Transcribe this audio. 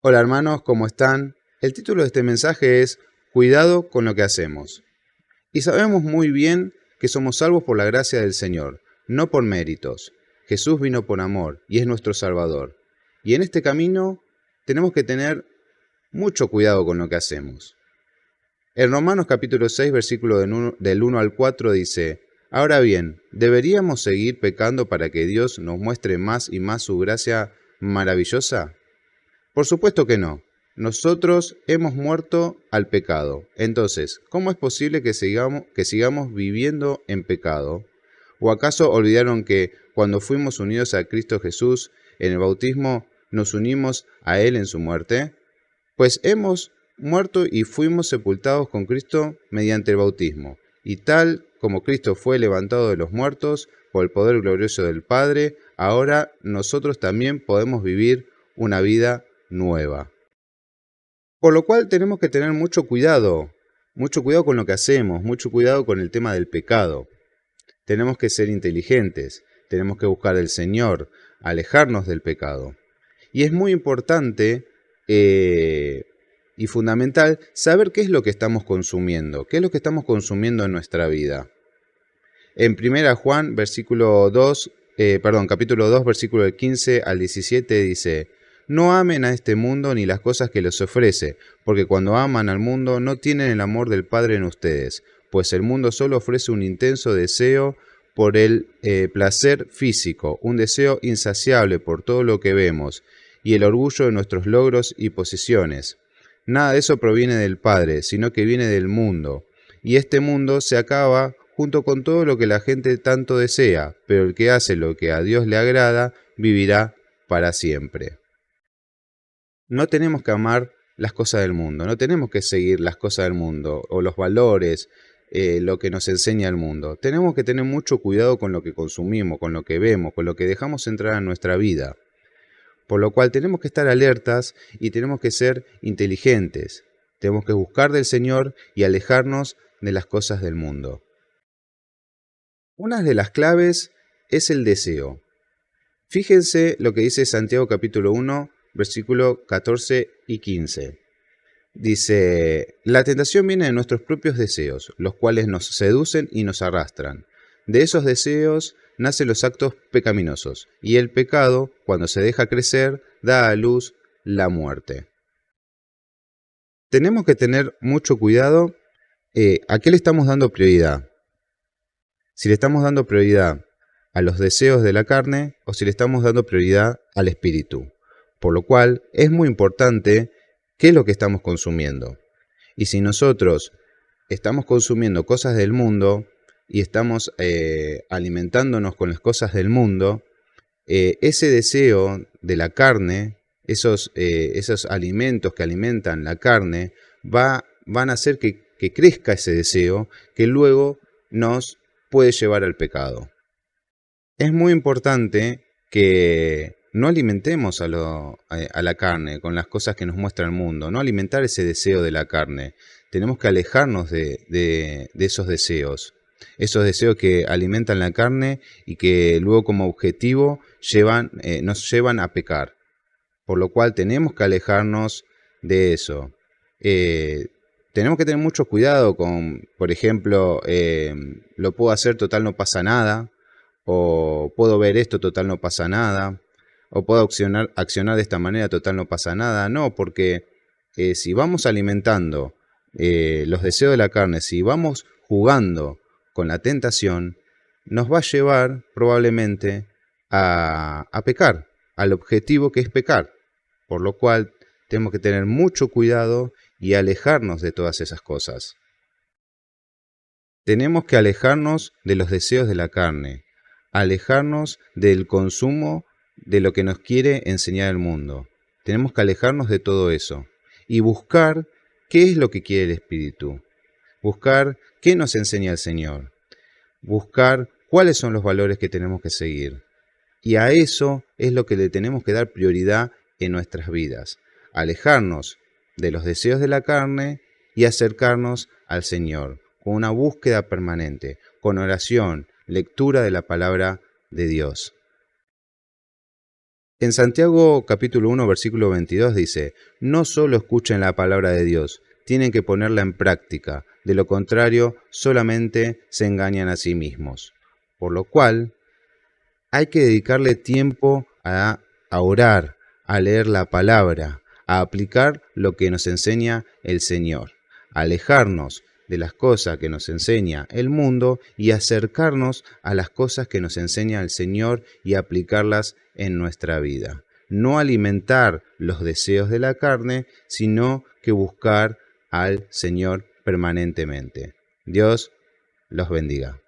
Hola hermanos, ¿cómo están? El título de este mensaje es Cuidado con lo que hacemos. Y sabemos muy bien que somos salvos por la gracia del Señor, no por méritos. Jesús vino por amor y es nuestro Salvador. Y en este camino tenemos que tener mucho cuidado con lo que hacemos. En Romanos capítulo 6, versículo del 1 al 4 dice, Ahora bien, ¿deberíamos seguir pecando para que Dios nos muestre más y más su gracia maravillosa? Por supuesto que no. Nosotros hemos muerto al pecado. Entonces, ¿cómo es posible que sigamos viviendo en pecado? ¿O acaso olvidaron que cuando fuimos unidos a Cristo Jesús en el bautismo nos unimos a Él en su muerte? Pues hemos muerto y fuimos sepultados con Cristo mediante el bautismo. Y tal como Cristo fue levantado de los muertos por el poder glorioso del Padre, ahora nosotros también podemos vivir una vida nueva. Por lo cual tenemos que tener mucho cuidado con lo que hacemos, mucho cuidado con el tema del pecado. Tenemos que ser inteligentes, tenemos que buscar al Señor, alejarnos del pecado. Y es muy importante y fundamental saber qué es lo que estamos consumiendo, qué es lo que estamos consumiendo en nuestra vida. En 1 Juan, capítulo 2, versículo del 15 al 17 dice, No amen a este mundo ni las cosas que les ofrece, porque cuando aman al mundo no tienen el amor del Padre en ustedes, pues el mundo solo ofrece un intenso deseo por el placer físico, un deseo insaciable por todo lo que vemos, y el orgullo de nuestros logros y posesiones. Nada de eso proviene del Padre, sino que viene del mundo, y este mundo se acaba junto con todo lo que la gente tanto desea, pero el que hace lo que a Dios le agrada, vivirá para siempre. No tenemos que amar las cosas del mundo, no tenemos que seguir las cosas del mundo o los valores, lo que nos enseña el mundo. Tenemos que tener mucho cuidado con lo que consumimos, con lo que vemos, con lo que dejamos entrar en nuestra vida. Por lo cual tenemos que estar alertas y tenemos que ser inteligentes. Tenemos que buscar del Señor y alejarnos de las cosas del mundo. Una de las claves es el deseo. Fíjense lo que dice Santiago capítulo 1, versículo 14 y 15. Dice, la tentación viene de nuestros propios deseos, los cuales nos seducen y nos arrastran. De esos deseos nacen los actos pecaminosos, y el pecado, cuando se deja crecer, da a luz la muerte. Tenemos que tener mucho cuidado a qué le estamos dando prioridad. Si le estamos dando prioridad a los deseos de la carne o si le estamos dando prioridad al espíritu. Por lo cual es muy importante qué es lo que estamos consumiendo. Y si nosotros estamos consumiendo cosas del mundo y estamos alimentándonos con las cosas del mundo, ese deseo de la carne, esos alimentos que alimentan la carne, van a hacer que crezca ese deseo que luego nos puede llevar al pecado. Es muy importante que no alimentemos a la carne con las cosas que nos muestra el mundo, no alimentar ese deseo de la carne. Tenemos que alejarnos de esos deseos que alimentan la carne y que luego como objetivo nos llevan a pecar. Por lo cual tenemos que alejarnos de eso. Tenemos que tener mucho cuidado con, por ejemplo, lo puedo hacer, total no pasa nada, o puedo ver esto, total no pasa nada, o puedo accionar de esta manera, total no pasa nada. No, porque si vamos alimentando los deseos de la carne, si vamos jugando con la tentación, nos va a llevar probablemente a pecar, al objetivo que es pecar. Por lo cual tenemos que tener mucho cuidado y alejarnos de todas esas cosas. Tenemos que alejarnos de los deseos de la carne, alejarnos del consumo de lo que nos quiere enseñar el mundo. Tenemos que alejarnos de todo eso y buscar qué es lo que quiere el Espíritu, buscar qué nos enseña el Señor, buscar cuáles son los valores que tenemos que seguir. Y a eso es lo que le tenemos que dar prioridad en nuestras vidas. Alejarnos de los deseos de la carne y acercarnos al Señor, con una búsqueda permanente, con oración, lectura de la palabra de Dios. En Santiago capítulo 1 versículo 22 dice, no solo escuchen la palabra de Dios, tienen que ponerla en práctica, de lo contrario solamente se engañan a sí mismos. Por lo cual hay que dedicarle tiempo a orar, a leer la palabra, a aplicar lo que nos enseña el Señor, a alejarnos de las cosas que nos enseña el mundo y acercarnos a las cosas que nos enseña el Señor y aplicarlas en nuestra vida. No alimentar los deseos de la carne, sino que buscar al Señor permanentemente. Dios los bendiga.